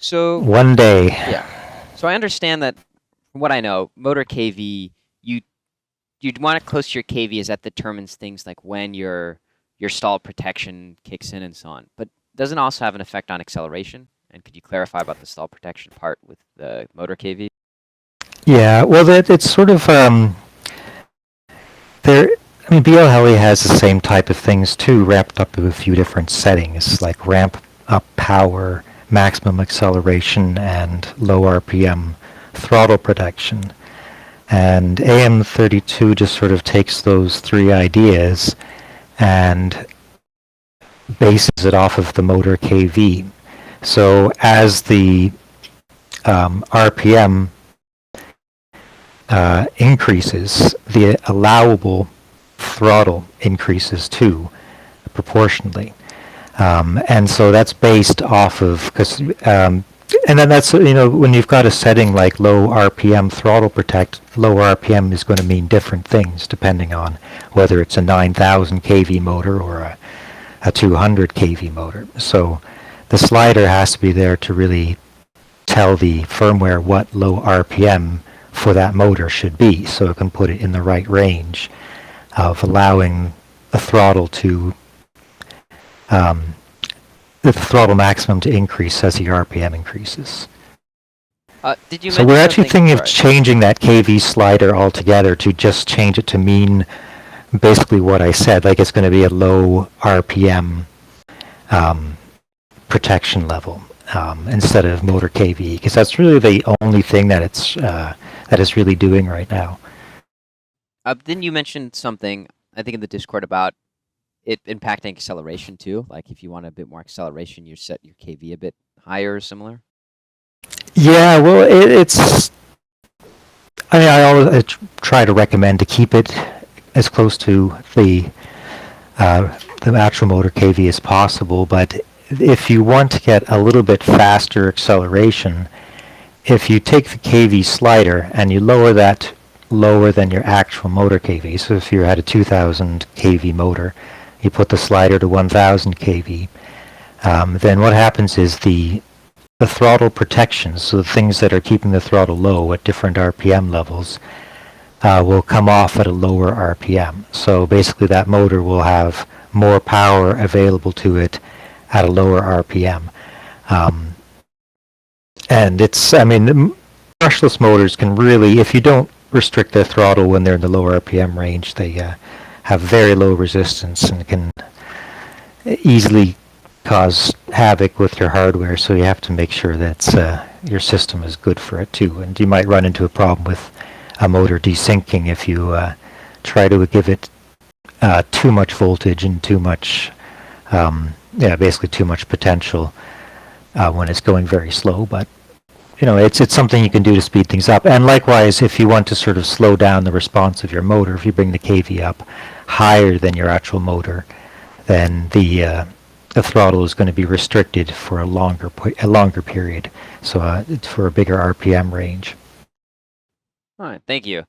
So One day. yeah. So I understand that from what I know, motor KV, you'd want it close to your KV as that determines things like when your stall protection kicks in and so on. But doesn't it also have an effect on acceleration? And could you clarify about the stall protection part with the motor KV? Yeah, well, it's sort of there. I mean, BLHeli has the same type of things too, wrapped up in a few different settings, like ramp up power, maximum acceleration, and low RPM throttle protection. And AM32 just sort of takes those three ideas and bases it off of the motor KV. So as the RPM increases, the allowable throttle increases too, proportionally. And so that's based off of, because, and then that's, when you've got a setting like low RPM throttle protect, low RPM is going to mean different things depending on whether it's a 9,000 kV motor or a 200 kV motor. So the slider has to be there to really tell the firmware what low RPM for that motor should be, so it can put it in the right range of allowing the throttle to the throttle maximum to increase as the RPM increases. Did you So mention we're actually something? thinking of Sorry. changing that KV slider altogether to just change it to mean basically what I said, like it's going to be a low RPM protection level instead of motor KV, because that's really the only thing that it's really doing right now. Didn't you mention something, I think in the Discord, about it impacting acceleration too? Like if you want a bit more acceleration, you set your KV a bit higher or similar? Yeah, well, it's. I always try to recommend to keep it as close to the actual motor KV as possible, but if you want to get a little bit faster acceleration, if you take the KV slider and you lower that lower than your actual motor KV, so if you had a 2000 kV motor, you put the slider to 1000 kV, then what happens is the throttle protection, so the things that are keeping the throttle low at different RPM levels, will come off at a lower RPM. So basically that motor will have more power available to it at a lower RPM. And it's, I mean, the brushless motors can really, if you don't restrict their throttle when they're in the low RPM range, they have very low resistance and can easily cause havoc with your hardware, so you have to make sure that your system is good for it too. And you might run into a problem with a motor desyncing if you try to give it too much voltage and too much, basically too much potential when it's going very slow. But it's something you can do to speed things up. And likewise, if you want to sort of slow down the response of your motor, if you bring the KV up higher than your actual motor, then the throttle is going to be restricted for a longer period, so for a bigger RPM range. All right, thank you.